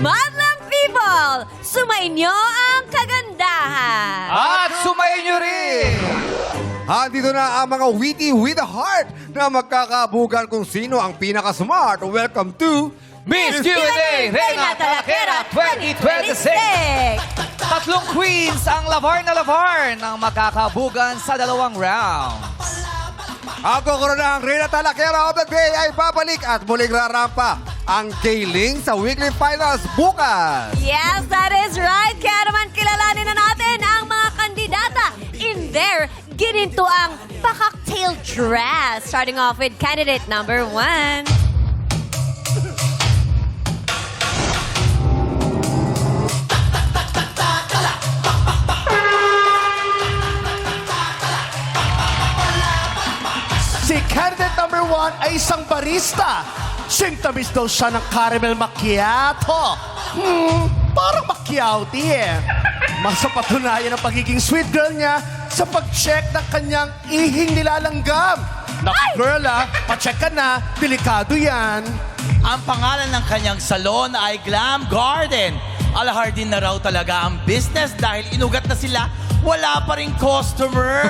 Madlang people, sumainyo ang kagandahan. At sumayin nyo rin! Andito na ang mga witty with a heart na magkakabugan kung sino ang pinaka-smart. Welcome to Miss Q&A Reina Talakera 2026! Tatlong queens ang lavar na lavar ng makakabugan sa dalawang rounds. Ang kokoronang Reina Talakera of the Day ay babalik at muling rarampa ang K-Ling sa weekly finals bukas. Yes, that is right. Kaya naman kilalanin na natin ang mga kandidata in their ginintuang pa-cocktail dress. Starting off with candidate number 1. Si candidate number 1 ay isang barista. Sintamis daw siya ng caramel macchiato. Parang macchiati eh. Mas sa patunayan ang pagiging sweet girl niya sa pag-check ng kanyang ihing nilalanggam. Naku girl pa-check ka na, delikado yan. Ang pangalan ng kanyang salon ay Glam Garden. Alahardin na raw talaga ang business dahil inugat na sila, wala pa rin customer.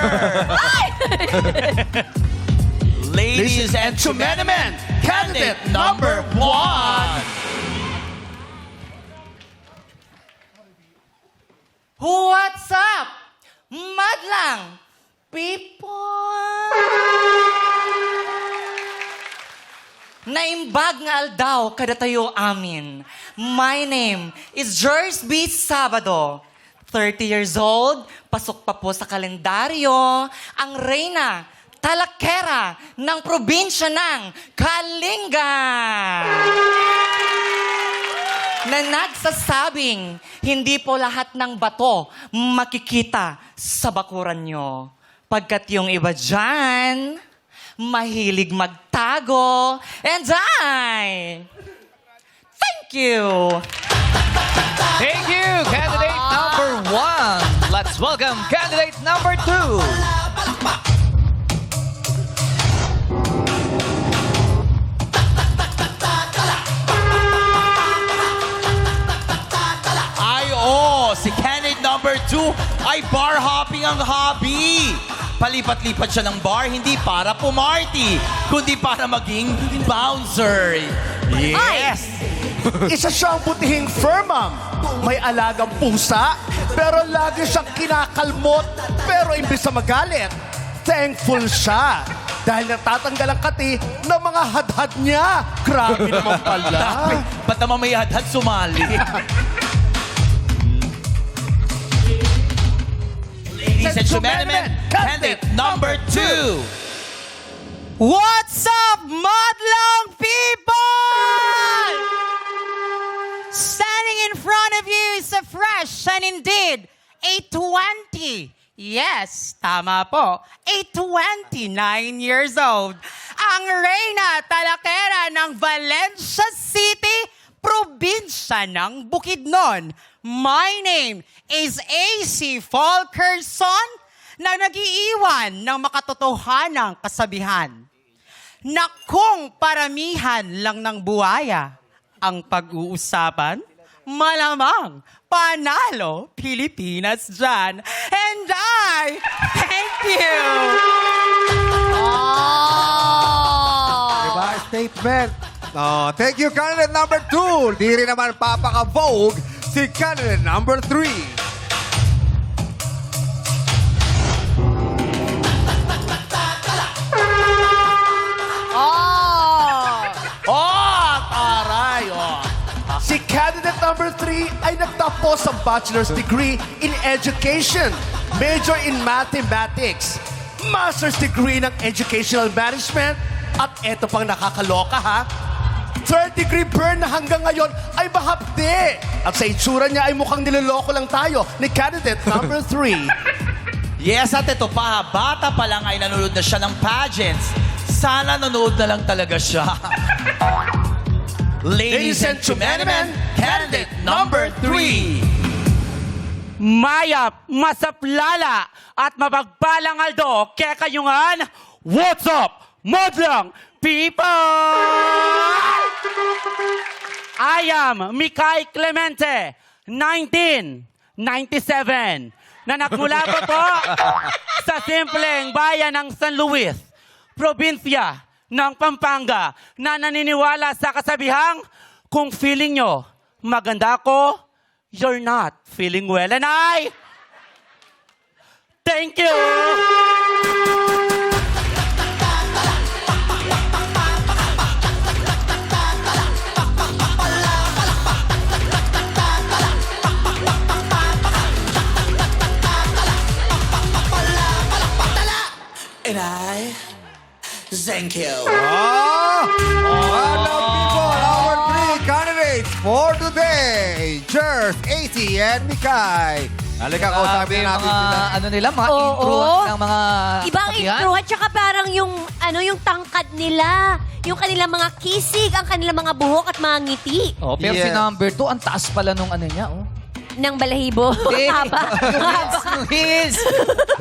Ladies and gentlemen, candidate number 1. What's up, madlang people? Naimbag nga aldaw kada tayo amin. My name is Joyce B. Sabado. 30 years old, pasok pa po sa kalendaryo, ang Reyna Talakera ng probinsya ng Kalinga. Na nagsasabing, hindi po lahat ng bato makikita sa bakuran nyo. Pagkat yung iba dyan, mahilig magtago. And thank you. Thank you, candidate number 1. Let's welcome candidate number 2. Si candidate number 2 ay bar hopping ang hobby. Palipat-lipat siya ng bar, hindi para pumarty, kundi para maging bouncer. Yes! Isa siyang butihing firmam. May alagang pusa, pero lagi siyang kinakalmot. Pero imbis na magalit, thankful siya. Dahil natatanggal ang kati ng mga hadhad niya. Grabe naman pala. Ba't naman may hadhad sumali? Ladies and gentlemen, candidate number 2. What's up, madlang people? Standing in front of you is a fresh and indeed a 20. Yes, tama po. A 29 years old. Ang Reyna Talakera ng Valencia City, probinsya ng Bukidnon. My name is AC Falkerson na nag-iiwan ng makatotohanang kasabihan na kung paramihan lang ng buhaya ang pag-uusapan, malamang panalo Pilipinas dyan. And I thank you! Diba? Statement. Thank you, candidate number 2. Di rin naman papaka-vogue si candidate number 3. Si candidate number 3 ay nagtapos ng bachelor's degree in education, major in mathematics, master's degree ng educational management, at eto pang nakakaloka ha, third degree burn na hanggang ngayon ay mahapde. At sa itsura niya ay mukhang niloloko lang tayo ni candidate number 3. Yes, at ito pa, bata pa lang ay nanonood na siya ng pageants. Sana nanonood na lang talaga siya. Ladies and gentlemen, candidate number 3. Mayap, masaplala, at mapagpalang aldo, kaya kayungan, what's up, madlang people? I am Mikay Clemente, 1997. Na nagmula po sa simpleng bayan ng San Luis, probinsya ng Pampanga, na naniniwala sa kasabihang, kung feeling nyo maganda ako, you're not feeling well. And I thank you! And I thank you. Hello people, our three candidates for today. Jers, AC, and Mikay. Halika, kausapin natin mga, sila. ano nila, mga Oo. intro ng mga Ibang kasabihan. intro at saka parang yung tangkad nila, yung kanilang mga kisig, ang kanilang mga buhok at mga ngiti Oh, pero si Yes. number 2, ang taas pala nung ano niya, oh. ng balahibo. Hindi. Haba. Yung heels.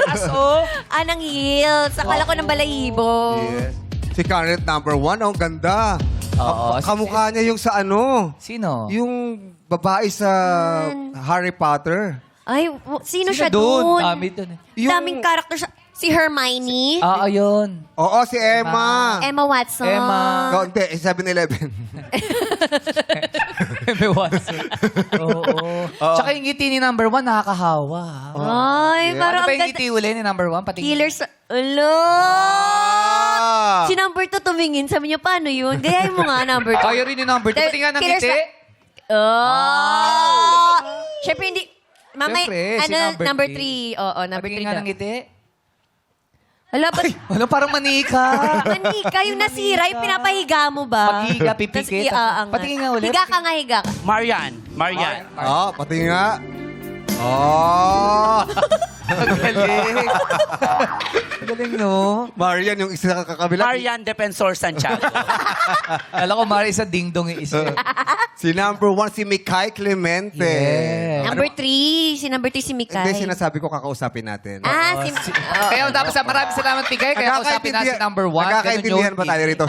Taas, oh. Ng heels. Akala ko ng balahibo. Yes. Si candidate number 1, ang ganda. Oo. Kamukha niya yung sa ano, Sino? yung babae sa Harry Potter. Ay, sino siya doon? doon? Dami doon. Yung- Daming karakter siya. Si Hermione. Ah, ayun. Oo, si Emma. Emma Watson. Emma. Oh, hindi, 7-Eleven. May Watson. Oo. Tsaka yung ngiti ni number 1, nakakahawa. Ay, Ano parang ba ang yung ganda. ngiti uli ni number 1? Pati Killers. Alo! Ah! Si number 2 tumingin. Sabi niya, paano yun? Gayahin mo nga, number 2. Ayaw rin ni number 2. Pati nga ng Killers ngiti. Oh! Siyempre, hindi. Mamay, Siyempre, si ano, number number three. 3. Oo, number 3 Patingin nga ng ngiti. Hala, ba't Ano, parang manika. manika yung nasira? Yung pinapahiga mo ba? Pag-higa, Tas pipikit. iaangat. Patingin nga ulit. Higa ka nga, higa ka. Marian. Oh, pati nga. Oh! Ang galing. Ang galing, no? Marian, yung isa kakabila. Marian Defensor Santiago. Alam ko, Mari, sa ding-dong yung isa. Si number 1, si Mikay Clemente. Yes. Number 3. Si number 3 si Mikay. Hindi, sinasabi ko kakausapin natin. Kaya dapat sa maraming salamat, Tigay. Kaya kausapin natin si number 1. Nagkakaintindihan ba tayo rito?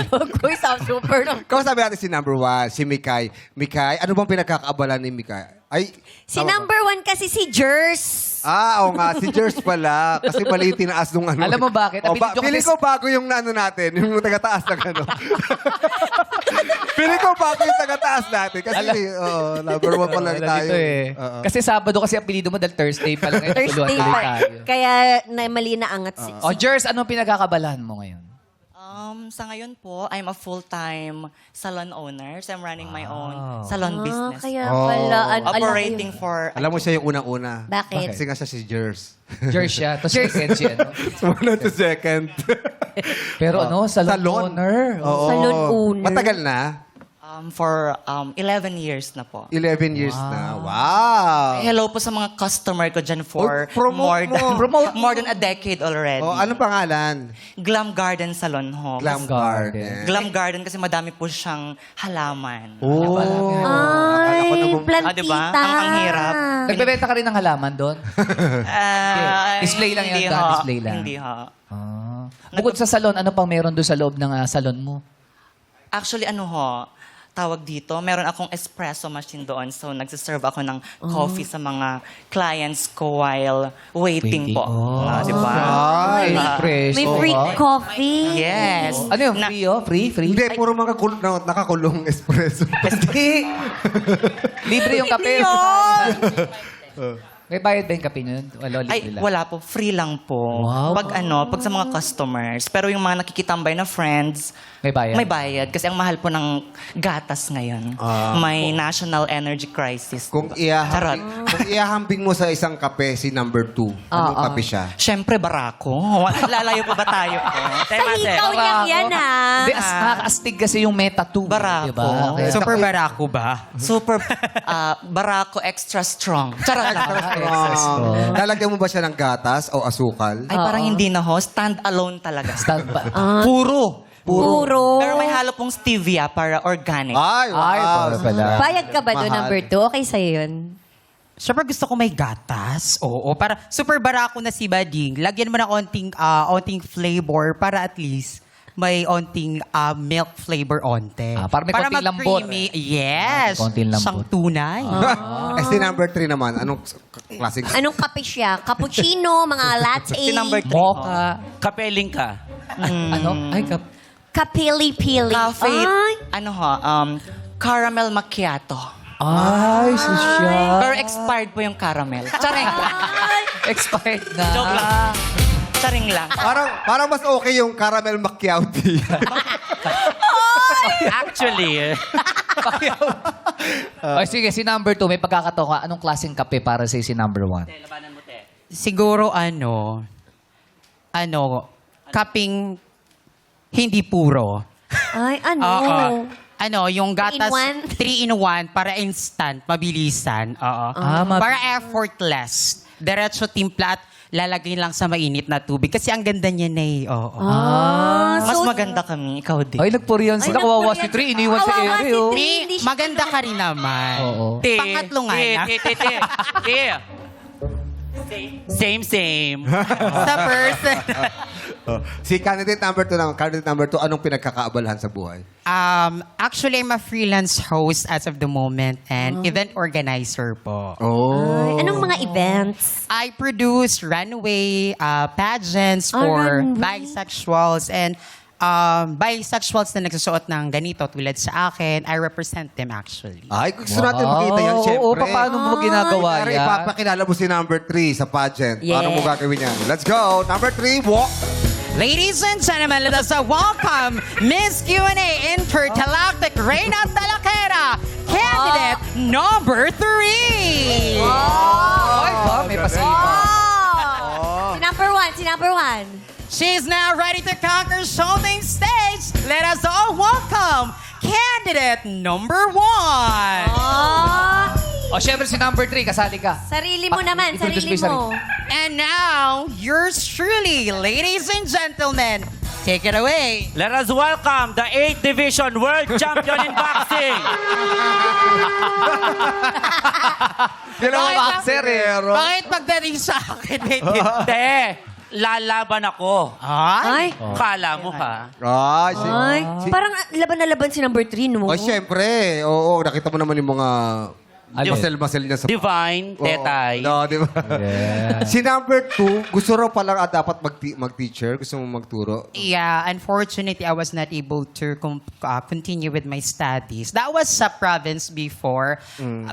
Huwag ko sound super. Kausapin natin si number 1, si Mikay. Mikay, ano bang pinagkakaabalan ni Mikay? Ay, Si number 1 kasi si Jers. oo nga, si Jers pala. Kasi mali yung tinaas nung ano. Alam mo bakit? O, Napili ko Pili kasi- ko bago yung ano natin, yung taga-taas na gano'n. Pili ko bago yung taga-taas natin. Kasi, number 1 pa lang Wala tayo. dito eh. Oo. Kasi Sabado kasi apelido mo dahil Thursday pa lang. Thursday Tuloy pa. tayo. Kaya mali na angat si... O, Jers, anong pinagkakabalahan mo ngayon? Sa ngayon po, I'm a full-time salon owner. So I'm running my own salon business. Kaya pala. Operating for... Alam mo siya yung unang-una. Bakit? Kasi nga siya si Jers. Jers siya. Tapos second siya. No? Una to second. Pero ano, salon owner. Oo. Salon owner. Matagal na? For 11 years na po. 11 years na. Wow. Hello po sa mga customer ko dyan for Oh, promote more than a decade already. Oh, anong pangalan? Glam Garden Salon ho. Glam Garden. Glam Garden kasi madami po siyang halaman. Oh. Ay, plantita. diba? Ang hirap. Nagbebenta ka rin ng halaman doon? Display lang yan, hindi da, ho. display lang. Hindi ho. Ah. Bukod sa salon, ano pang meron doon sa loob ng salon mo? Actually, ano ho, tawag dito, meron akong espresso machine doon. So, nagsiserve ako ng coffee sa mga clients ko while waiting po. Oh. Di ba? Ay. Fresh. May free coffee. Yes. Ano yung free, oh? Free? Hindi, puro mga nakakulong espresso. Hindi. Libre yung kape. May bayad ba yung kape nyo? Wala, libre Ay, lang. wala po. Free lang po. Wow. Pag sa mga customers. Pero yung mga nakikitambay na friends, May bayad? may bayad. Kasi ang mahal po ng gatas ngayon. May national energy crisis. Kung Charot. iahambing mo sa isang kape si number 2, anong kape siya? Siyempre, barako. Lalayo pa ba tayo po? Sa hikaw niyang yan, ha? Hindi, nakakaastig kasi yung Meta 2. Barako. Diba? Kaya- Super barako ba? Super barako extra strong. Charot lang. Lalagyan mo ba siya ng gatas o asukal? Ay, parang hindi na ho. Stand alone talaga. Stand ba? Puro. Puro. Pero may halo pong stevia para organic. Ay, wow. Ay, pala. Bayad ka ba doon, Mahal. number 2? Okay sa'yo yun. Siyempre gusto ko may gatas. Oo, para super barako na si Bading. Lagyan mo na onting flavor para at least may onting milk flavor onte. Para may konting lambot. mag-creamy. Yes. konting lambot. Siyang tunay. Si number 3 naman, anong klaseng... Anong kape siya? Cappuccino, mga latte. Si number 3. Mocha. Kapeling ka. Ano? Ay, Kapili-pili. Cafe, Ay. caramel macchiato. Ay, susya. Pero expired po yung caramel. Charing. Expired na. Joke lang. Charing lang. Parang mas okay yung caramel macchiato. Actually, Ay, sige, si number 2, may pagkakataon ka. Anong klaseng kape para sa si number 1? Siguro kaping hindi puro. Ay, ano? Yung gatas 3-in-1? 3-in-1 para instant, mabilisan. Oo. Para effortless. Diretso timpla at lalagay lang sa mainit na tubig. Kasi ang ganda niya na eh. Oo. Mas maganda kami. Ikaw din. Ay, nagpuriyan sila. Kawawa si 3, iniwan sa Kawawa ere. si oh. Tri. Hindi siya- Maganda ka rin naman. Oo. Pangatlo nga na. Same. Sa person. Si candidate number 2 naman, candidate number 2, anong pinagkakaabalahan sa buhay? Actually, I'm a freelance host as of the moment and event organizer po. Oh. Ay, anong mga events? I produce runway pageants for runway. bisexuals and bisexuals na nagsusuot ng ganito tulad sa akin. I represent them actually. Ay, gusto natin makita yan, syempre. Oo, paano mo ginagawa Pare, yan? ipapakilala mo si number 3 sa pageant. Yes. Paano mo gagawin yan? Let's go! Number 3, walk! Ladies and gentlemen, let us welcome Miss Q&A Intergalactic Reina Talakera, candidate number 3. Ay, ba? May pasipa. Oh! Si number one. She's now ready to conquer showing stage. Let us all welcome candidate number 1. Oh! O, syempre si number 3, kasali ka. Sarili mo naman, introduce sarili mo yung mo. And now, yours truly, ladies and gentlemen, take it away. let us welcome the 8th Division World Champion in Boxing. Yun ang mga boxer eh. Bakit pagdating sa akin, Te, lalaban ako. Ay, Kala mo ha? Ay, ay. Parang laban na laban si number 3, no? Oh, syempre. Oo, nakita mo naman yung mga Ano? muscle niya sa... Divine, Oo. Tetay. No, di ba? Si number 2, gusto raw palang dapat mag-teacher. Gusto mo magturo. Yeah, unfortunately, I was not able to continue with my studies. That was sa province before.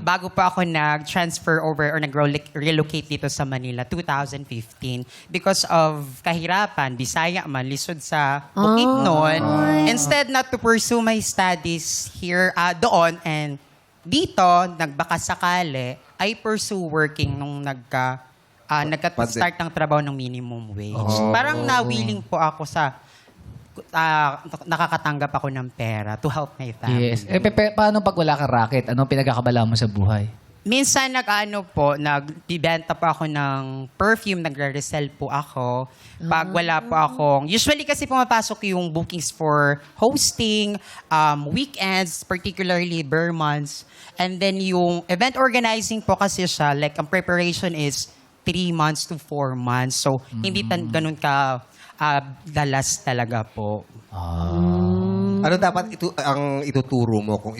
Bago pa ako nag-transfer over or nag-relocate dito sa Manila, 2015. Because of kahirapan, Bisaya man, lisod sa Bukidnon. Instead not to pursue my studies here, doon, and dito, nagbaka sakali, I pursue working nung nagka-start ng trabaho ng minimum wage. Parang na-willing po ako sa nakakatanggap ako ng pera to help my family. Yes. Paano pag wala kang racket? Anong pinagkakabala mo sa buhay? Minsan nagbibenta po ako ng perfume, nagre-resell po ako. Pag wala po akong, usually kasi pumapasok yung bookings for hosting, weekends, particularly bare months. And then yung event organizing po kasi siya, like ang preparation is 3 months to 4 months. So hindi ganun ka dalas talaga po. Ano dapat ang ituturo mo kung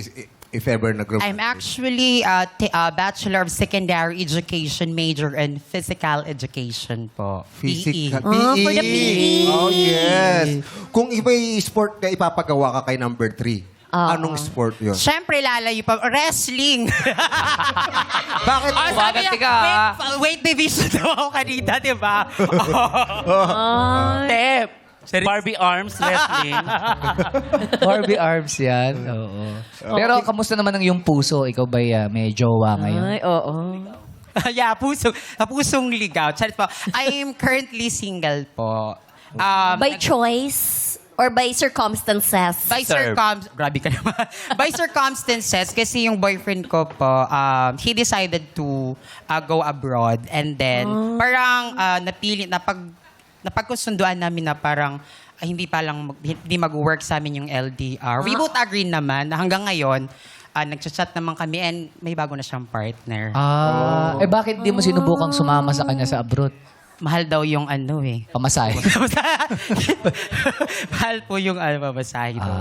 if ever nag-group? I'm actually a Bachelor of Secondary Education major in Physical Education po. Physical. PE. for the PE. Oh, yes. Kung iba'y sport na ipapagawa ka kay number 3, anong sport yun? Siyempre, lalayo pa. Wrestling. Bakit? Baganti ka, Weight division daw ako kanina, di ba? Te, Barbie Arms Wrestling. Barbie arms yan. Oo. Pero kamusta naman ang iyong puso? Ikaw ba'y may jowa ngayon? Ay, oo. Yeah, pusong ligaw. Charit po. I'm currently single po. By choice or by circumstances? By grabe ka naman. By circumstances, kasi yung boyfriend ko po, he decided to go abroad. And then, parang napagkusunduan namin na parang hindi mag-work sa amin yung LDR. We both agree naman na hanggang ngayon, nagchat-chat naman kami and may bago na siyang partner. Bakit di mo sinubukang sumama sa kanya sa abroad? mahal daw yung ano eh. Pamasahe. Mahal po yung babasahin daw.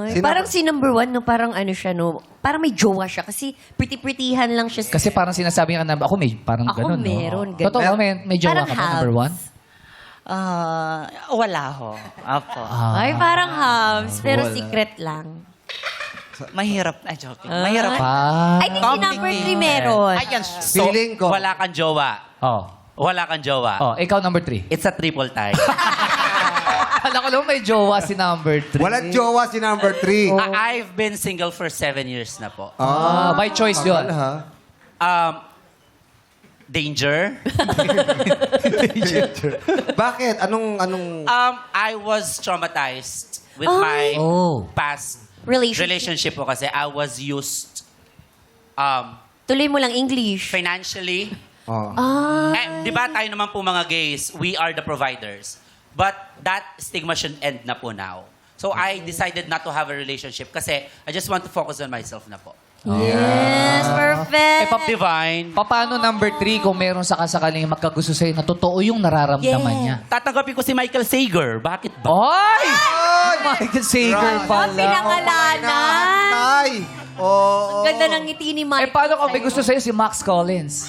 Ay, parang si number 1, no, parang ano siya, no, parang may jowa siya kasi pretty-prettyhan lang siya. Kasi parang sinasabi niya na, ako may parang Ako ganun. meron, no? ganun. Totoo, may jowa Parang ka ba, number halves. 1? Wala ho. Apo. Ay, parang halves, pero secret lang. Mahirap. Ay, joking. Mahirap. I think si number 3 meron. Ayan. So, Feeling ko. wala kang jowa. Oh. Wala kang jowa. Oh, ikaw number 3. It's a triple tie. Alam ko lang may jowa si number 3. Walang jowa si number 3. I've been single for 7 years na po. By choice yun. Danger. Bakit? Anong... I was traumatized with my past relationship po kasi I was used Tuloy mo lang English. financially. Oh. Di ba tayo naman po mga gays, we are the providers. But that stigma should end na po now. So I decided not to have a relationship kasi I just want to focus on myself na po. Yes, perfect. Pop Divine. Paano number 3 kung meron sa kasakaling magkagusto sa'yo na totoo yung nararamdaman niya? Tatanggapin ko si Michael Sager. Bakit ba? Oy! Michael Sager pala. Pinangalanan. Ay! Oh. Ang ganda ng ngiti ni Mike. Paano kung may gusto sa'yo si Max Collins?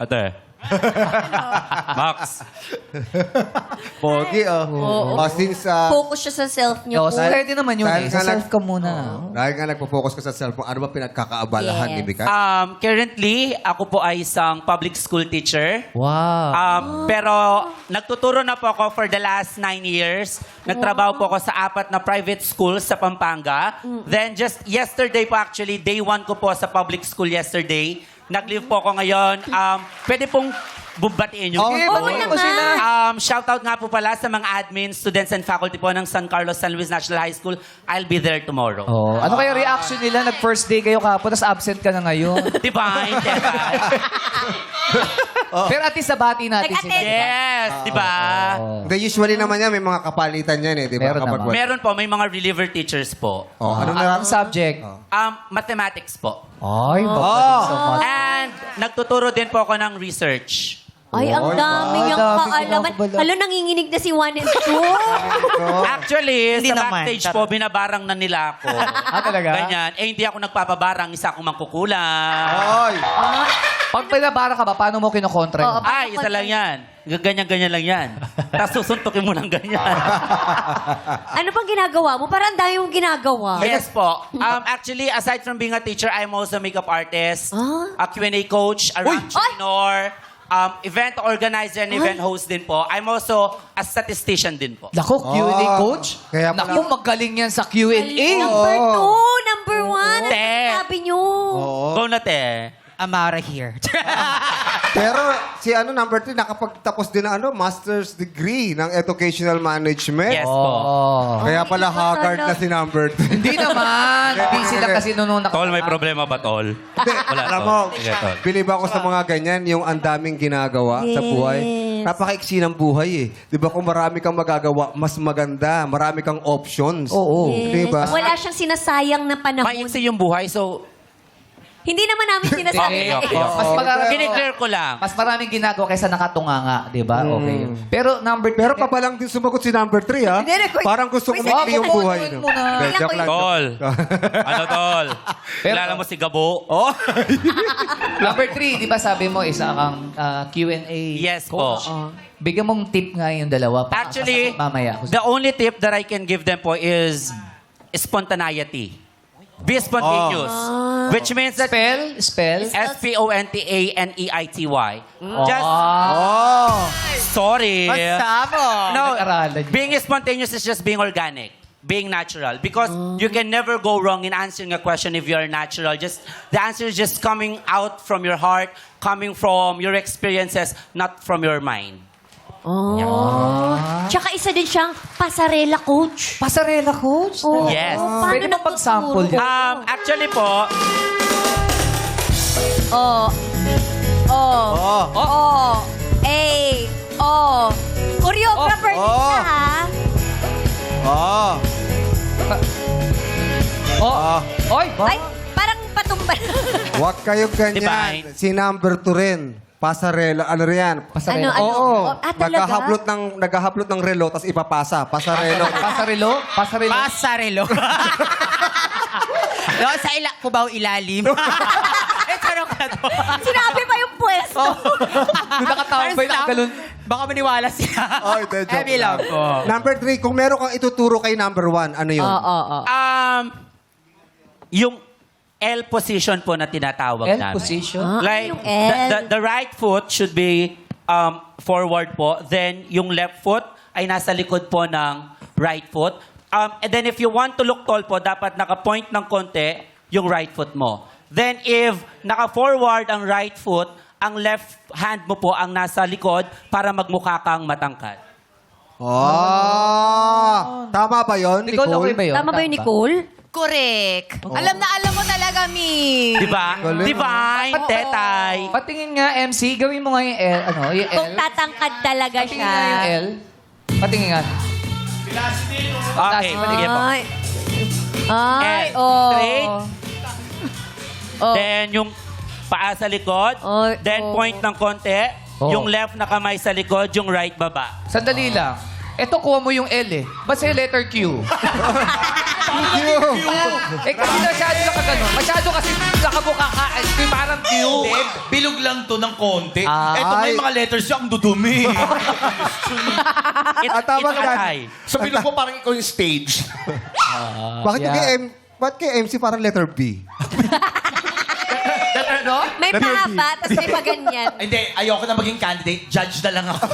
Ate. Max. Pogi, oh. Since... Focus siya sa self niya. Yo, pwede naman yun Dahil eh. Sa nga self ka muna. Dahil nga nagpo-focus ka sa cellphone, ano ba pinagkakaabalahan Yes. ni Mika? Currently, ako po ay isang public school teacher. Wow. Pero nagtuturo na po ako for the last 9 years. Nagtrabaho po ako sa 4 na private schools sa Pampanga. Then just yesterday po actually, day 1 ko po sa public school yesterday. Nag-leave po ako ngayon. Pwede pong bubatiin nyo. Okay, batiin mo sila. Shoutout nga po pala sa mga admin, students and faculty po ng San Carlos San Luis National High School. I'll be there tomorrow. Oh, ano kaya reaction nila? Nag-first day kayo kapon, tapos absent ka na ngayon. Divine, divine. Pero at least nabati natin sila. Nag-attend. Yes, di ba? Hindi, usually naman yan, may mga kapalitan yan eh, di ba? Meron naman. Meron po, may mga reliever teachers po. Anong subject? Mathematics po. Ay, magaling sa math. And nagtuturo din po ako ng research. Ay, ang dami niyang dami kaalaman. kinakabalan. Halo, nanginginig na si 1 and 2. Actually, Hindi sa naman. backstage po, binabarang na nila ako. Talaga? Ganyan. Hindi ako nagpapabarang, isa akong mangkukulang. Ay! Pag pinabara ka ba, paano mo kinokontra yun? Oo. Ay, isa lang yan. Ganyan-ganyan lang yan. Tapos susuntukin mo ng ganyan. Ano pang ginagawa mo? Parang ang dami mong ginagawa. Yes po. Actually, aside from being a teacher, I'm also a makeup artist, a Q&A coach, a rank trainer, event organizer and event host din po. I'm also a statistician din po. Naku, Q&A coach? Kaya pala- Naku, magaling yan sa Q&A. Number 2, number 1. Ano Te. sabi niyo? Go na, te. I'm out of here. Pero si number 3, nakapagtapos din ng master's degree ng educational management. Yes po. Oh. Kaya pala haggard na si number 3. Hindi naman. Busy lang kasi noon Tol, may problema ba, Tol? Wala, Alam Tol. mo, Sige, Tol. believe ako sa mga ganyan, yung ang daming ginagawa sa buhay. Napakaiksi ng buhay eh. Di ba kung marami kang magagawa, mas maganda. Marami kang options. Oo. Di ba? Wala siyang sinasayang na panahon. Maiksi yung buhay, so Hindi naman namin sinasayang. Okay. Mas maraming, Kiniklear ko lang. mas maraming ginagawa kaysa nakatunganga, di ba? Okay. Pero Pero pa lang din sumagot si number 3, ha? Hindi, wait. Parang gusto ko Wait, makli yung wait, buhay. wait no? muna. Hindi, joke lang. Tol. Ano, Tol? Kilala mo si Gabo? Oh. number 3, di ba sabi mo, isa kang Q&A Yes coach? po. Bigyan mong tip nga yung dalawa. Actually, mamaya. the only tip that I can give them po is spontaneity. Be spontaneous. Which means that Spell? SPONTANEITY. Just, Oh. sorry. No, Nag-aralan yun. being spontaneous is just being organic. Being natural. Because you can never go wrong in answering a question if you're natural. Just the answer is just coming out from your heart, coming from your experiences, not from your mind. Tsaka isa din siyang pasarela coach. Pasarela coach? Oh, Yes. paano Pwede mo pag-sample nagtuturo? yan. Actually po, Choreographer din siya, ha? Oh. Oy, Ay, parang patumba. Huwag kayong ganyan. Divine. Si number 2 rin. Pasarela, ano riyan? Ano? Oo. Talaga? Naghahablot ng relo, tapos ipapasa. Pasarelo. Pasarelo? Pasarelo? Pasarelo. Doon sa Cubao ilalim. Charot ka to. Sinabi pa yung pwesto. Doon nakatambay na ganun. Baka maniwala siya. Oy, de joke Heavy love lang. po. Number 3, kung meron kang ituturo kay number 1, ano yun? Oo. Yung L position po na tinatawag L namin. position? Like, yung L? the right foot should be forward po. Then, yung left foot ay nasa likod po ng right foot. And then, if you want to look tall po, dapat naka-point ng konti yung right foot mo. Then, if naka-forward ang right foot, ang left hand mo po ang nasa likod para magmukha kang matangkad. Tama ba yun, Nicole, okay ba yun? Tama ba yung Nicole? Correct. Alam na alam mo talaga, Mi. Diba? Galing. Divine, tetay. Patingin nga, MC. Gawin mo nga yung L. Ano? Yung L. Kung tatangkad talaga Patingin siya. nga yung L. Patingin nga. Okay, sige po. Ay. Ay, L. oh. Straight. Oh. Then, yung paa sa likod. Oy, Then, oh. point ng konti. Oh. Yung left na kamay sa likod, yung right baba. Sandali lang. Eto, kuha mo yung L eh. Basta yung letter Q. Eh, kasi masyado nakaganon. Masyado kasi nakabuka ka. Eh, parang Q. Bilog lang to ng konti. Ah. Eto may Ay. mga letters siya, ang dudumi. tama ka. atay. Sa bilog mo parang ikaw yung stage. Bakit kay MC parang letter B? May mahaba, tapos may paganyan. Hindi, ayoko na maging candidate. Judge na lang ako.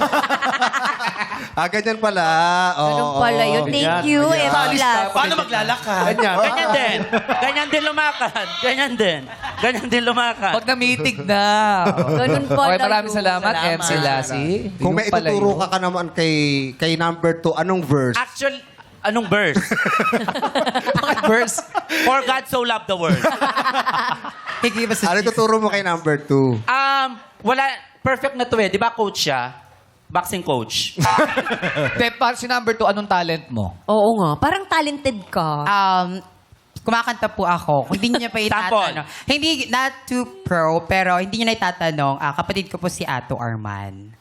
Ganyan pala. Ganun pala yun. Thank you, Eva. Paano maglalakad? Ganyan din. Ganyan din lumakad. Ganyan din. Ganyan din lumakad. Pag namitig na. Ganun pala Okay, maraming yun. salamat, Salamat. MC Lassie. Kung may Yung pala ituturo yun. ka naman kay number 2, anong verse? Actually, anong verse? Verse. For God so loved the world. Ano ituturo mo kay number 2? Wala, perfect na to eh. Di ba coach siya? Boxing coach. Para si number 2, anong talent mo? Oo nga, parang talented ka. Kumakanta po ako. Kung hindi niyo pa itatanong. Hindi, not too pro, pero hindi niyo na itatanong. Kapatid ko po si Ato Arman.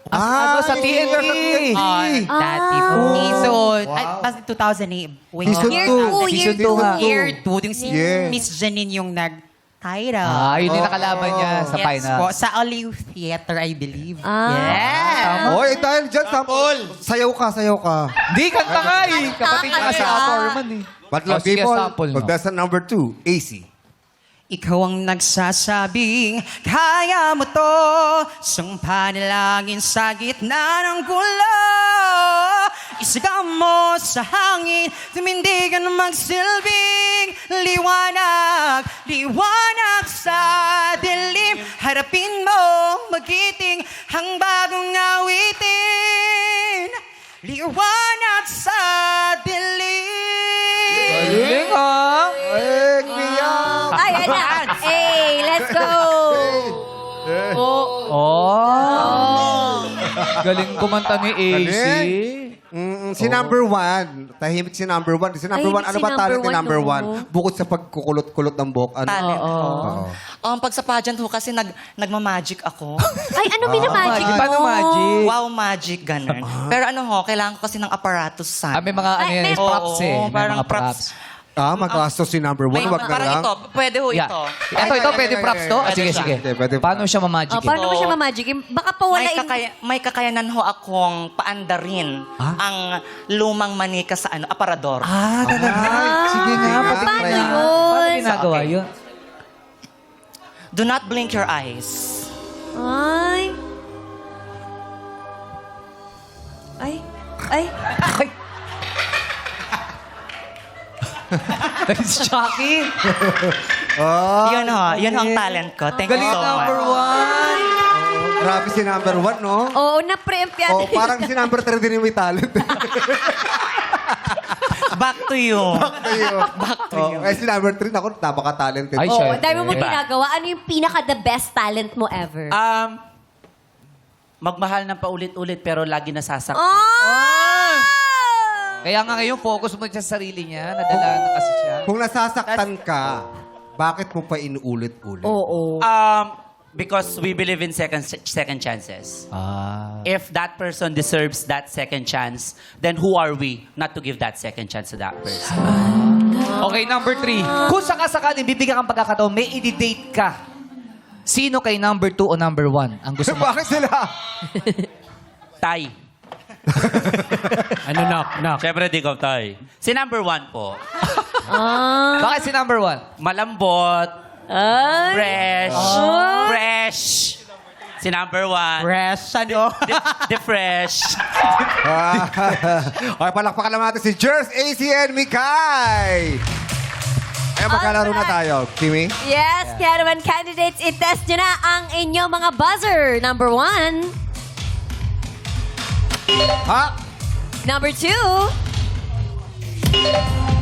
Ano sa TNT? Dati po. Season, pas 2008. Wait, Season Year 2. 2, year 2. Year 2. Yung si Yes. Miss Janine yung nag-Tyra. Yun yung nakalaban niya sa Yes final. po. Sa Olive Theater, I believe. Ah. Oy, dahil dyan, sample. Sayaw ka. Di, kanta nga eh. Kapatid niya si Ato Arman eh. But love sige, people, sample mo. contestant number 2, AC. Ikaw ang nagsasabing kaya mo to, isang panalangin sa gitna ng gulo. Isigaw mo sa hangin, tumindigan magsilbing liwanag, liwanag sa dilim. Harapin mo magiting ang bagong awitin, liwanag sa dilim. Galing ah. Ay, ayan. Hey, let's go. Galing kumanta ni AC. Si number 1, tahimik si number 1. Si number 1, Tahimik ano si ba talent ni number number one, 1? Bukod sa pagkukulot-kulot ng buhok. Ano? Talent ko. Oo. Pag sa pageant ho kasi nagmamagic ako. Ay, ano minamagic mo? Paano magic? Wow, magic, ganun. Pero ano ho, kailangan ko kasi ng apparatus sa. May mga ano Ay, yan, may- props eh. May parang mga props. Magastos si number 1. May, Wag na parang lang. ito, pwede ho Yeah. ito. Ito, pwede props to? Pwede Sige, siya. sige. Pwede. Paano siya mamagic? Paano mo siya mamagig? Baka pa wala May kakayanan ho akong paandarin ang lumang manika sa aparador. Sige nga, Paano Try. yun? Paano ginagawa Okay. yun? Do not blink your eyes. Ay. Ay. Ay. Ay! Nice, Chucky! Yun ho ang talent ko. Thank you Galing so number much. 1! Grabe si number 1, no? Oo, na-preempt yan. Parang si number 3 din yung may talent. Back to you. Back to you. Si number 3, ako, napaka-talented. Ay, Oo, syempre. dahil mo Diba? ginagawa. Ano yung pinaka-the best talent mo ever? Magmahal ng paulit-ulit pero lagi nasasaktan. Oh! Kaya nga ngayon, focus mo siya sa sarili niya. Nadala na kasi siya. Kung nasasaktan ka, bakit mo pa inuulit-ulit? Oo. Because we believe in second chances. Ah. If that person deserves that second chance, then who are we not to give that second chance to that person? Okay, number 3. Kung sakasakaling bibigyan kang pagkakataon, may i-date ka. Sino kay number 2 o number 1 ang gusto mo? Bakit sila? Tay. Ano, knock? Siyempre, di ko tay. Si number 1 po. Bakit si number 1? Malambot. Ay. Fresh. Fresh. Si number 1. Fresh, ano? The fresh. Okay, palakpakan naman natin si Jers, ACN, Mikay. Kaya magkalaro na tayo. Kimi? Yes, kaya naman candidates, itest nyo na ang inyong mga buzzer. Number 1. Ha? Number 2.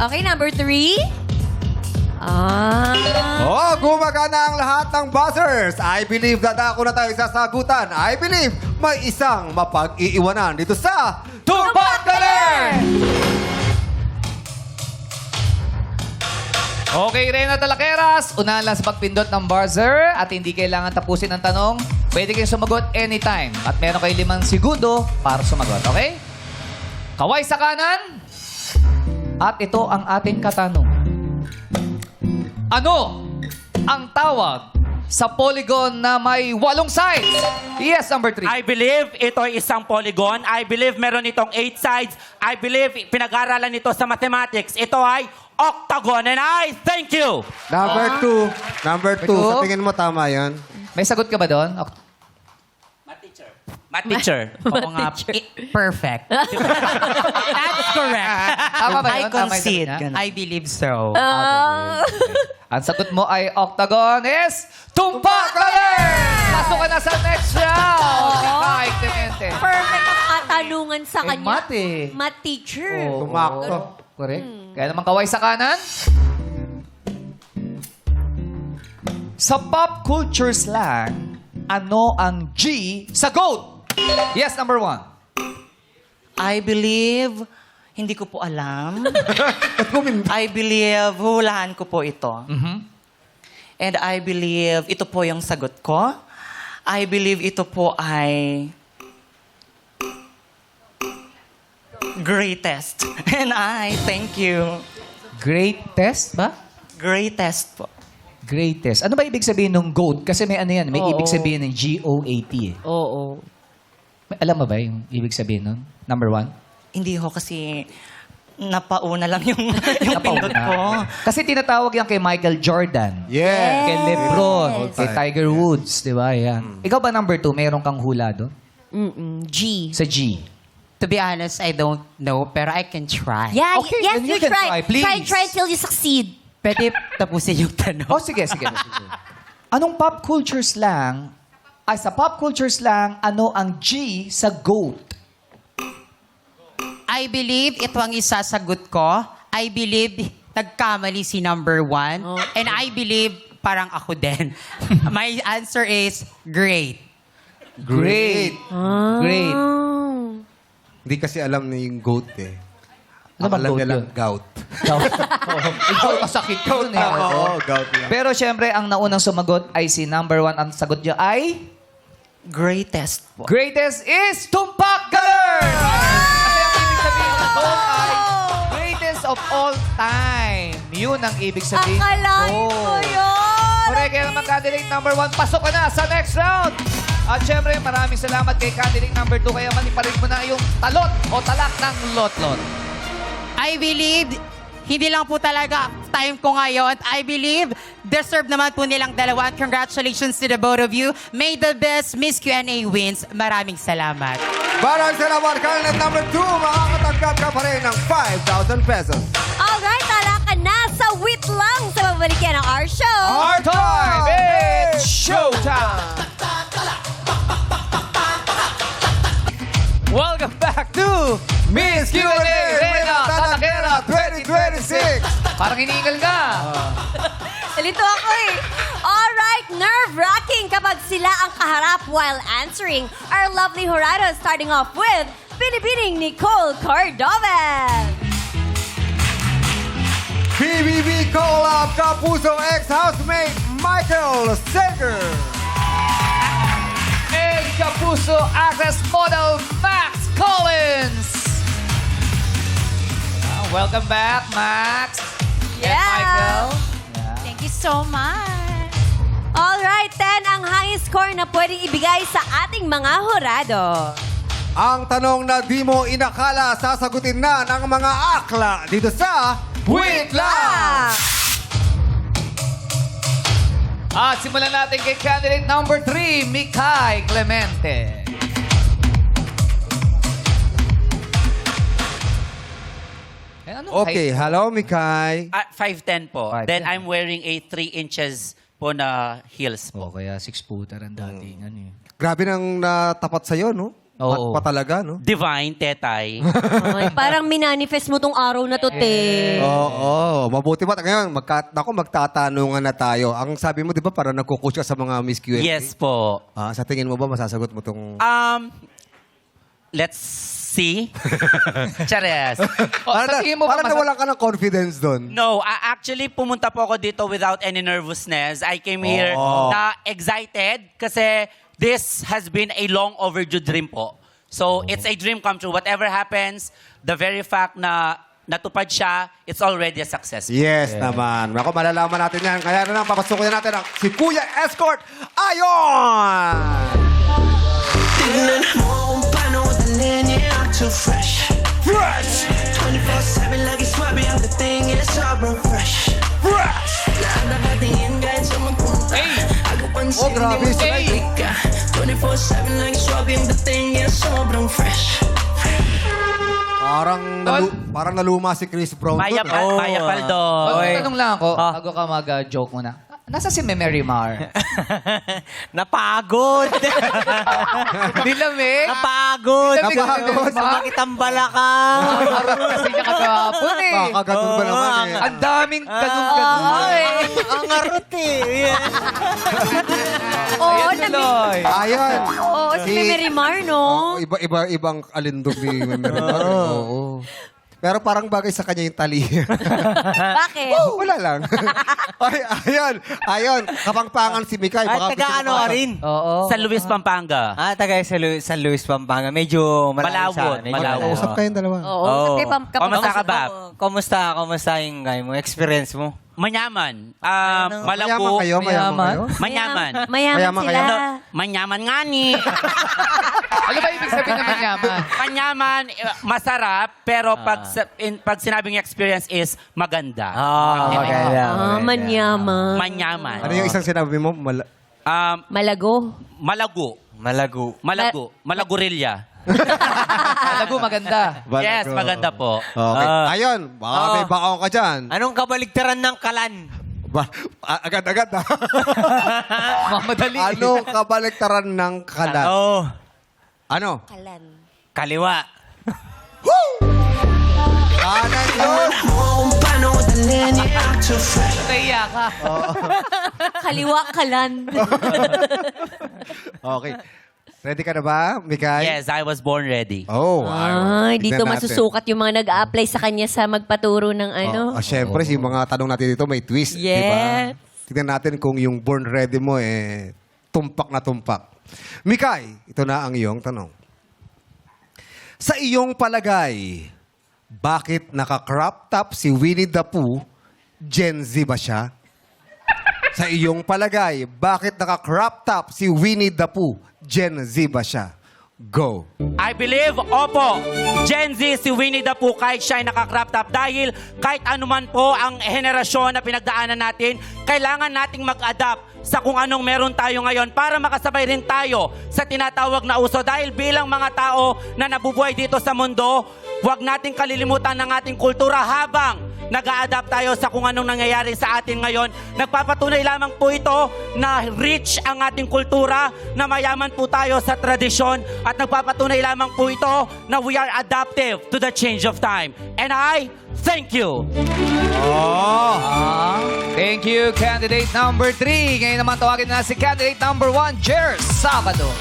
Okay, number 3. Oh, gumagana ang lahat ng buzzers. I believe dadako na tayo sa sagutan. I believe may isang mapag-iiwanan dito sa Tumpak Galer! Okay, Reyna Talakeras. Unahan lang sa pagpindot ng buzzer at hindi kailangan tapusin ang tanong. Pwede kayong sumagot anytime. At meron kayo 5 segundo para sumagot, okay? Kaway sa kanan. At ito ang ating katanungan. Ano ang tawag sa polygon na may 8 sides? Yes, number 3. I believe ito ay isang polygon. I believe meron itong 8 sides. I believe pinag-aralan ito sa mathematics. Ito ay octagon. And I thank you. number 2. Number 2. Sa tingin mo tama yan? May sagot ka ba doon? Math teacher. Oo nga. Perfect. That's correct. Tama ba I yun? Tama yung concede. sagot niya? I believe so. Ang sagot mo ay octagon is Tumpak Galer! Pasok ka na sa next round. Mikay Clemente. Perfect ang katanungan sa Eh, kanya. math eh. Math teacher. Tumakto. Correct. Kaya naman kaway sa kanan. Sa pop culture slang, ano ang G sa GOAT? Yes, number 1. I believe, hindi ko po alam. I believe, hulaan ko po ito. And I believe, ito po yung sagot ko. I believe ito po ay greatest. And I thank you. Greatest ba? Greatest po. Greatest. Ano ba ibig sabihin ng GOAT? Kasi may ano yan, may ibig sabihin ng GOAT eh. Oo. Alam mo ba yung ibig sabihin nun? Number 1? Hindi ho kasi napauna lang yung pindot ko. Kasi tinatawag yan kay Michael Jordan. Yes. Kay Lebron, Yes. kay Tiger Woods, di ba? Yan. Ikaw ba number 2, meron kang hula doon? G. Sa G. To be honest, I don't know, pero I can try. Yeah, Okay, yes, then you you can try. try, please. Try till you succeed. Pwede tapusin yung tanong. Oh, sige. Anong pop culture slang, sa pop culture slang, ano ang G sa GOAT? I believe ito ang isasagot ko. I believe nagkamali si number 1. And I believe parang ako din. My answer is great. Great. Great. Hindi kasi alam na yung goat eh. Ano bang Alam goat niya lang yun? gout. Ikaw, masakit yun eh. Oo, gout lang. Pero syempre, ang naunang sumagot ay si number 1. Ang sagot niya ay... Greatest po. Greatest is Tumpak Galer! Kasi ang ibig sabihin ng GOAT ay greatest of all time. Yun ang ibig sabihin. Akalain ko yun! Correct, kaya naman candidate number 1, pasok ka na sa next round. At syempre, maraming salamat kay candidate number 2. Kaya maniparin mo na yung talot o talak ng lot-lot. I believe, hindi lang po talaga time ko ngayon. I believe, deserve naman po nilang dalawa. Congratulations to the both of you. May the best Miss Q&A wins. Maraming salamat. Maraming salamat, candidate number 2. Makakatanggap ka pa rin ng 5,000 pesos. Alright, tala ka na sa wait lang sa babalik yan ng our show. Our time! It's showtime! Welcome back to Miss Q&A Reyna Talaquera 2026! Parang hinihingal ka. Nalito ako eh. Alright, nerve-wracking kapag sila ang kaharap while answering. Our lovely jurados starting off with Binibining Nicole Cordovan. PBB Call-Up Kapuso ex-housemate Michael Sager. Kapuso actress model Max Collins. Welcome back, Max. And Yeah. Michael. Thank you so much. Alright, 10 ang highest score na pwedeng ibigay sa ating mga hurado. Ang tanong na di mo inakala sasagutin na ng mga akla dito sa Wait Lang! At simulan natin kay candidate number 3, Mikay Clemente. Okay, hello Mikay. 5'10 po. 5'10. Then I'm wearing a 3 inches po na heels po. Kaya 6-footer ang datingan eh. Grabe nang natapat sa'yo, no? Oo. Patalaga, no? Divine, tetay. Ay, parang minanifest mo tong araw na to, te. Oo, mabuti pa. Ngayon, magtatanungan na tayo. Ang sabi mo, di ba, parang nagkukush ka sa mga Miss Q&A? Yes po. Sa tingin mo ba, masasagot mo tong... Let's see. Chares. Sa tingin mo ba parang nawalan ka ng confidence doon. No, actually pumunta po ako dito without any nervousness. I came here na excited kasi this has been a long overdue dream po. So it's a dream come true. Whatever happens, the very fact na natupad siya, it's already a success. Yes naman. Ako, malalaman natin yan. Kaya na lang, papasukin natin ang si Kuya Escort. Ayon! Tignan mo kung paano dalhin niya ang too fresh. Fresh! 24/7 lagi swabe ang dating niya sobrang fresh. Fresh! Lahat nakatingin kahit sa magpunta. Ako pansin grabe, di mo Hey! ka. 24/7 lagi swabe ang dating niya sobrang fresh. Parang naluma si Chris Brown. Mayapal doon. Tanong lang ako, bago ka mag-joke muna. Nasa si Mary Mar? Napagod. Nilamig? Napagod. Napagod. Sumakit ang balakang. Harap kasi niya kagapon eh. Kakagatung ba naman eh? Ang daming ganun-ganun. Ang arot eh. Oo, Tuloy. Ayon. Oo, si Mary Mar, no? Ibang alindog ni Mary Mar. Oo. Pero parang bagay sa kanya yung tali. Bakit? Wala lang. Ayun. Kapangpangan si Mikay. Ay, Baka taga gusto ano mo ka pa- rin? Oo. Sa Luis, Pampanga. Taga San Luis, Pampanga. Medyo malayo Malawot, medyo malawot. Usap kayong dalawa. Oo, kasi Kamusta ka ba? Kumusta yung guy mo? Experience mo? Manyaman. Mayaman Malago. kayo? Mayaman kayo? Manyaman. Mayaman Mayaman sila. kayo? Manyaman nga ni. Ano ba ibig sabihin ng manyaman? Manyaman, masarap, pero pag sinabing experience is maganda. Manyaman. Manyaman. Ano yung isang sinabi mo? Malago. Malago. Malagurilya. Malago, maganda. Yes, maganda po. Okay. Ayun. Baka may baong ka dyan. Anong kabaligtaran ng kalan? Agad-agad ha. Mamadali. Ano kabaliktaran ng kalat? Ano? Kalan. Kaliwa. Kanan yun. Kung paano dalhin niya ang too fresh. Naiya ka. Kaliwa, kalan. Okay. Ready ka na ba, Mikay? Yes, I was born ready. Oh, Ay, dito tignan natin. masusukat yung mga nag-a-apply sa kanya sa magpaturo ng ano. Siyempre, yung mga tanong natin dito may twist, di ba? Yes. Tignan natin kung yung born ready mo, tumpak na tumpak. Mikay, ito na ang iyong tanong. Sa iyong palagay, bakit naka-crop top si Winnie the Pooh? Gen Z ba siya? Sa iyong palagay, bakit naka-crop top si Winnie the Pooh? Gen Z ba siya? Go. I believe, opo, Gen Z si Winnie the Pooh kahit siya ay naka-crop top dahil kahit anuman po ang henerasyon na pinagdaanan natin, kailangan nating mag-adapt sa kung anong meron tayo ngayon para makasabay rin tayo sa tinatawag na uso. Dahil bilang mga tao na nabubuhay dito sa mundo, huwag nating kalilimutan ng ating kultura habang nag-a-adapt tayo sa kung anong nangyayari sa atin ngayon. Nagpapatunay lamang po ito na rich ang ating kultura, na mayaman po tayo sa tradisyon, at nagpapatunay lamang po ito na we are adaptive to the change of time. And I thank you. Thank you, candidate number 3. Ngayon naman tawagin na si candidate number 1, Jer Sabado.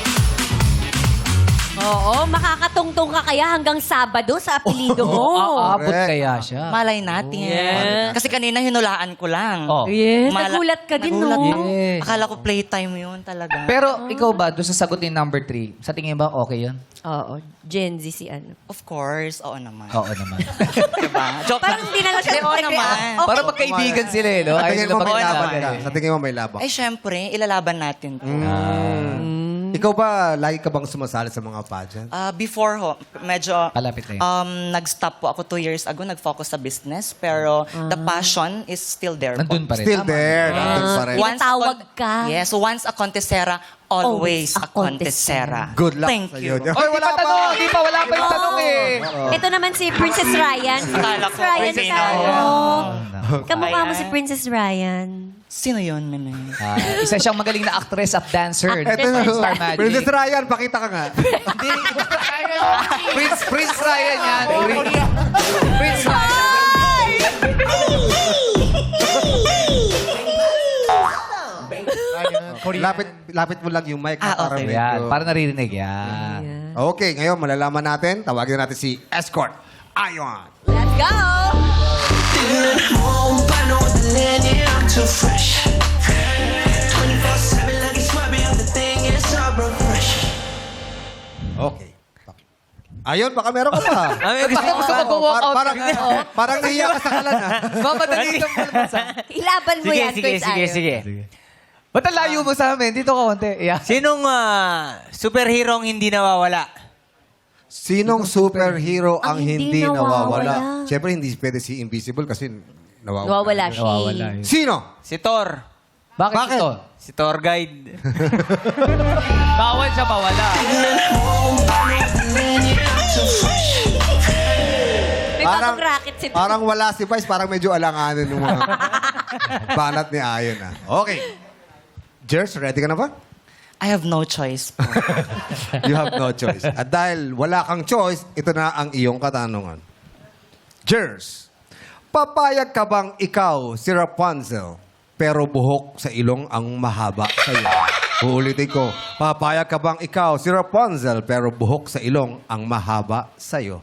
Oo, makakatungtong ka kaya hanggang Sabado sa apelido mo. Aabot Correct. kaya siya. Malay natin. Yeah. Kasi kanina hinulaan ko lang. Oh. Yes, nagulat ka din, Nagulat no? ako. Yes. Akala ko playtime yun talaga. Pero ikaw ba, doon sa sagot ni number 3, sa tingin ba okay yun? Oo, Gen Z si ano. Of course, oo naman. Oo naman. Diba? Joke Parang hindi na lang siya Oo naman. Okay. Para magkaibigan sila eh, no? Sa Ayaw tingin sila mo may pagkalaban laban ka? eh. Sa tingin mo may laban? Ay, syempre, ilalaban natin to. Ikaw ba, lagi ka bang sumasali sa mga pageant? Before ho, medyo Palapit na yun. nag-stop po ako 2 years ago, nag-focus sa business, pero the passion is still there. Nandun pa rin. Still there. Nandun pa rin. Tinatawag ka. Yes, once a contesera, always a contesera. Good luck Thank sa you. iyo. Oy, wala pa. Di pa, wala pa yung tanong eh. Ito naman si Princess Ryan. Si Akala Princess ko, Ryan Princess tayo. Ryan. Kamukha mo Ayan. si Princess Ryan. Sino yun, Nene? Isa siyang magaling na actress at dancer. Ito na. Star Magic. Princess Ryan, pakita ka nga. Hindi. Prince Ryan yan. Prince Ryan. Lapit mo lang yung mic. Para okay. medyo- Yan, para naririnig yan. Okay, ngayon malalaman natin. Tawagin natin si Escort. Ayon. Let's go! tignan mo paano dalhin niya. I'm too fresh 24/7 lagi swabe. The thing is sobrang fresh. Okay. Ayon, baka meron ka pa. Parang gusto ko mag-walk out. Parang nahiya ka sa kalan, ha? Mamadali ito mo lang sa... Ilaban mo yan, Quiz Ayo. sige. Ba't ang layo mo sa amin? Dito ka konti. Yeah. Sinong superhero ang hindi nawawala? Sinong superhero ang Ang hindi hindi nawawala? nawawala? Siyempre, hindi pwede si Invisible kasi nawawala. Nawawala siya. Nawawala yun. Sino? Si Thor. Bakit, Bakit? ito? Si Thor Guide. Bawal siya mawala. Tignan mo paano dalhin niya. I'm too fresh May bagong racket si Parang wala si Vice, parang medyo alanganin ng mga banat ni Ayon. Okay. Jers, ready ka na ba? I have no choice po. You have no choice. At dahil wala kang choice, ito na ang iyong katanungan. Jers, papayag ka bang ikaw si Rapunzel pero buhok sa ilong ang mahaba sa iyo? Uulitin ko, papayag ka bang ikaw si Rapunzel pero buhok sa ilong ang mahaba sa iyo?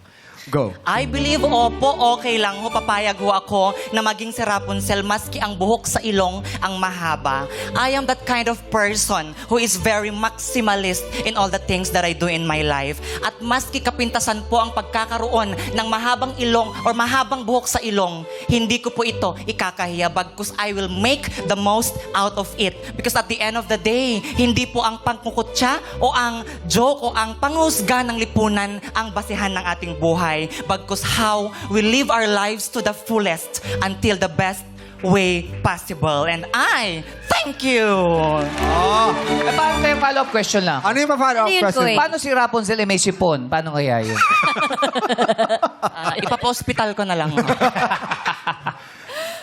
Go. I believe, opo, okay lang ho. Papayag ho ako na maging si Rapunzel maski ang buhok sa ilong ang mahaba. I am that kind of person who is very maximalist in all the things that I do in my life. At maski kapintasan po ang pagkakaroon ng mahabang ilong or mahabang buhok sa ilong, hindi ko po ito ikakahiya bagkus I will make the most out of it. Because at the end of the day, hindi po ang pangkukutya o ang joke o ang panghusga ng lipunan ang basihan ng ating buhay. Bagkus how we live our lives to the fullest until the best way possible. And I thank you. Eh, paano may follow-up question lang? Ano yung follow-up Ano yun, question? Kuya? Paano si Rapunzel may sipon? Paano kaya yun? Ipapospital ko na lang.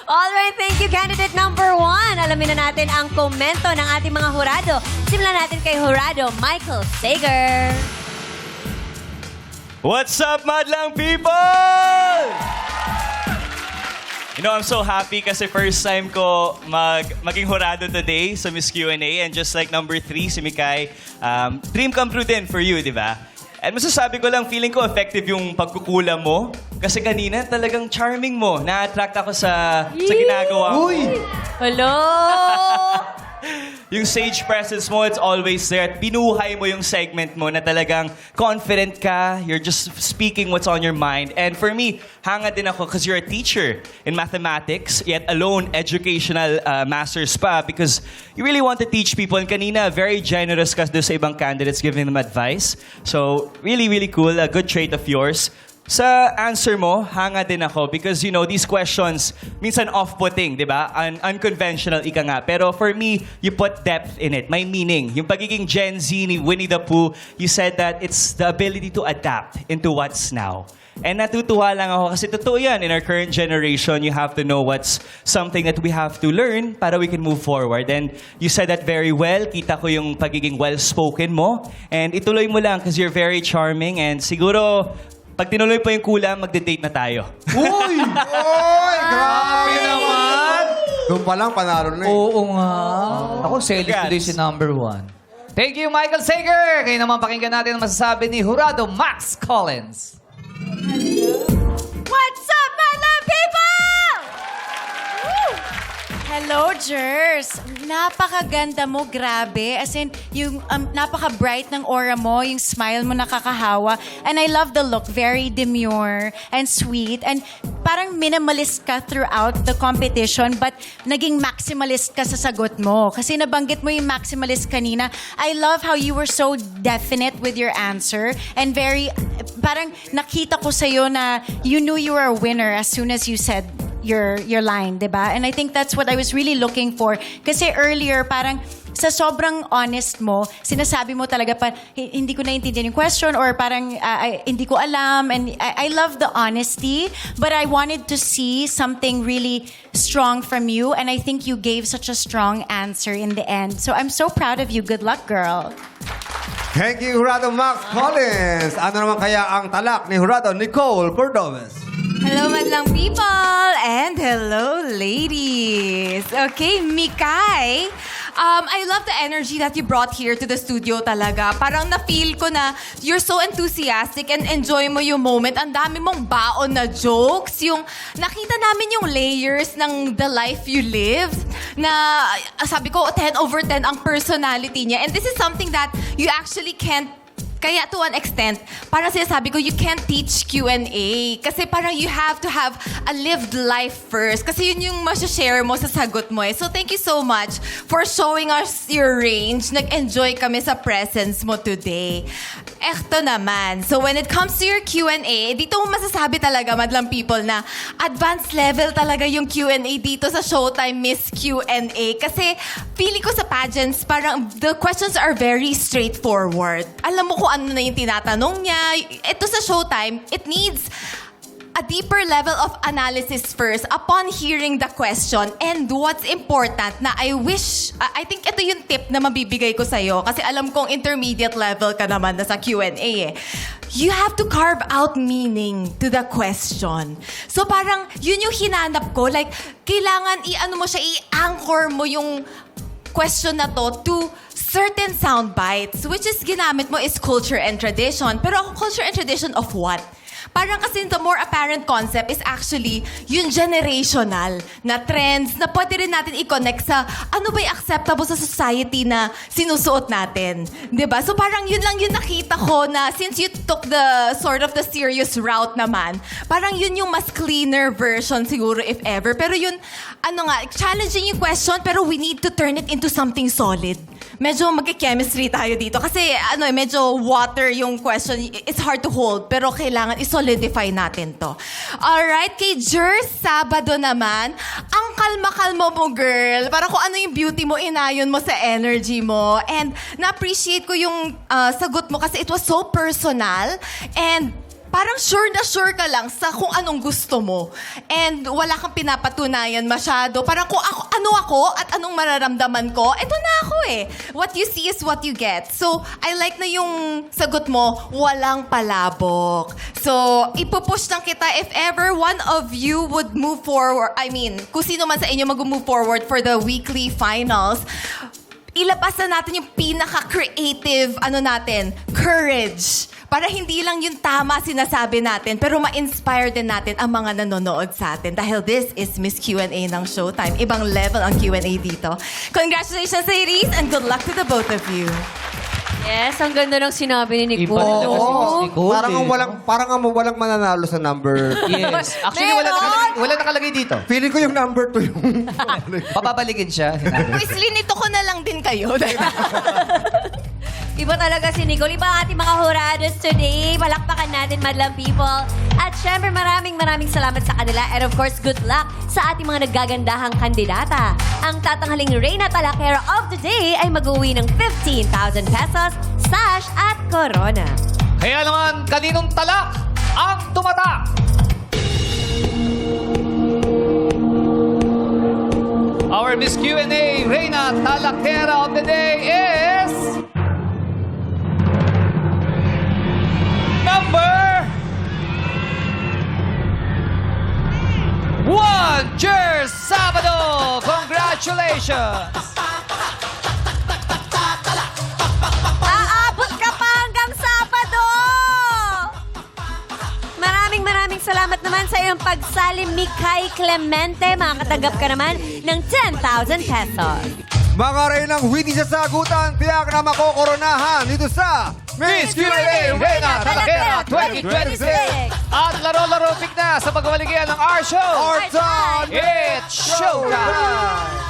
Alright, thank you, candidate number 1. Alamin na natin ang komento ng ating mga hurado. Simulan natin kay hurado Michael Sager. What's up, madlang people? You know, I'm so happy kasi first time ko maging hurado today sa Miss Q&A. And just like number 3, si Mikay, dream come true din for you, di ba? And masasabi ko lang, feeling ko effective yung pagkukula mo. Kasi kanina talagang charming mo. Na-attract ako sa ginagawa mo. Hello! Yung sage presence mo, it's always there. At binuhay mo yung segment mo na talagang confident ka. You're just speaking what's on your mind. And for me, hanga din ako because you're a teacher in mathematics, yet alone educational masters pa because you really want to teach people. And kanina, very generous ka doon sa ibang candidates giving them advice. So, really, really cool. A good trait of yours. Sa answer mo, hanga din ako because, you know, these questions, minsan off-putting, di ba? Unconventional, ika nga. Pero for me, you put depth in it. May meaning. Yung pagiging Gen Z ni Winnie the Pooh, you said that it's the ability to adapt into what's now. And natutuwa lang ako kasi totoo yan. In our current generation, you have to know what's something that we have to learn para we can move forward. And you said that very well. Kita ko yung pagiging well-spoken mo. And ituloy mo lang because you're very charming. And siguro, pag tinuloy pa yung kulang, magde-date na tayo. Uy! Uy! Grabe naman! Doon pa lang, panalo na eh. Oo nga. Ako, selis Congrats. today si number 1. Thank you, Michael Sager. Ngayon naman pakinggan natin ang masasabi ni Jurado Max Collins. What's up, my love people? Woo! Hello, Jers. Napakaganda mo, grabe. As in, yung napaka-bright ng aura mo, yung smile mo nakakahawa. And I love the look, very demure and sweet. And parang minimalist ka throughout the competition, but naging maximalist ka sa sagot mo. Kasi nabanggit mo yung maximalist kanina. I love how you were so definite with your answer and very, parang nakita ko sa'yo na you knew you were a winner as soon as you said your line, diba? And I think that's what I was really looking for. Kasi earlier, parang sa sobrang honest mo, sinasabi mo talaga pa, hindi ko naintindihan yung question or parang hindi ko alam. And I love the honesty, but I wanted to see something really strong from you. And I think you gave such a strong answer in the end. So I'm so proud of you. Good luck, girl. Thank you, Jurado Max Collins. Ano naman kaya ang talak ni Jurado Nicole Cordovez? Hello, madlang people! And hello, ladies! Okay, Mikay, I love the energy that you brought here to the studio talaga. Parang na-feel ko na you're so enthusiastic and enjoy mo yung moment. Ang dami mong baon na jokes. Yung nakita namin yung layers ng the life you live na sabi ko, 10 over 10 ang personality niya. And this is something that you actually can't. Kaya to an extent, parang sinasabi ko, you can't teach Q&A. Kasi parang you have to have a lived life first. Kasi yun yung masashare mo sa sagot mo eh. So thank you so much for showing us your range. Nag-enjoy kami sa presence mo today. Eto naman. So when it comes to your Q&A, dito mo masasabi talaga, madlang people, na advanced level talaga yung Q&A dito sa Showtime Miss Q&A. Kasi feeling ko sa pageants, parang the questions are very straightforward. Alam mo kung ano na yung tinatanong niya. Ito sa Showtime, it needs a deeper level of analysis first upon hearing the question. And what's important na I think ito yung tip na mabibigay ko sa'yo kasi alam kong intermediate level ka naman na sa Q&A eh. You have to carve out meaning to the question. So parang yun yung hinanap ko. Like, kailangan i-anchor mo yung question na to certain sound bites, which is ginamit mo is culture and tradition. Pero ako, culture and tradition of what? Parang kasi the more apparent concept is actually yung generational na trends na pwede rin natin i-connect sa ano ba yung acceptable sa society na sinusuot natin. Diba? So parang yun lang yung nakita ko na since you took the sort of the serious route naman, parang yun yung mas cleaner version siguro if ever. Pero yun, challenging yung question pero we need to turn it into something solid. Medyo magka-chemistry tayo dito kasi medyo water yung question. It's hard to hold pero kailangan i-solidify natin to. Alright, kay Jers Sabado naman, ang kalma-kalma mo, girl. Parang kung ano yung beauty mo, inayon mo sa energy mo. And na-appreciate ko yung sagot mo kasi it was so personal and parang sure na sure ka lang sa kung anong gusto mo. And wala kang pinapatunayan masyado. Parang kung ano ako at anong mararamdaman ko, eto na ako eh. What you see is what you get. So, I like na yung sagot mo, walang palabok. So, ipupush lang kita if ever one of you would move forward. I mean, kung sino man sa inyo mag-move forward for the weekly finals, ilabas na natin yung pinaka-creative, courage. Para hindi lang yung tama sinasabi natin, pero ma-inspire din natin ang mga nanonood sa atin. Dahil this is Miss Q&A ng Showtime. Ibang level ang Q&A dito. Congratulations, ladies, and good luck to the both of you. Yes, ang ganda ng sinabi ni Nicole. Iba talaga si Miss Nicole. Parang walang mananalo sa number. Yes. Actually, wala nakalagay dito. Feeling ko yung number 2 yung... Papabalikin siya. Quislin, ito ko na lang din kayo. Iba talaga si Nicole. Iba ang ating mga jurados today. Palakpakan natin, madlang people. At syempre, maraming salamat sa kanila. And of course, good luck sa ating mga naggagandahang kandidata. Ang tatanghaling Reyna Talakera of the Day ay mag-uwi ng 15,000 pesos, sash at corona. Kaya naman, kaninong talak ang tumatak? Our Miss Q&A Reyna Talakera of the Day is... number 1, Jers Sabado! Congratulations! sa iyong pagsali, Mikay Clemente. Makakatanggap ka naman ng 10,000 pesos. Mga Reynang hindi sa sagutan, tiyak na makokoronahan dito sa Miss Q&A Reyna Talakera 2026. At laro-laro pick na sa pagkamaligyan ng our show. Our time! It's showtime!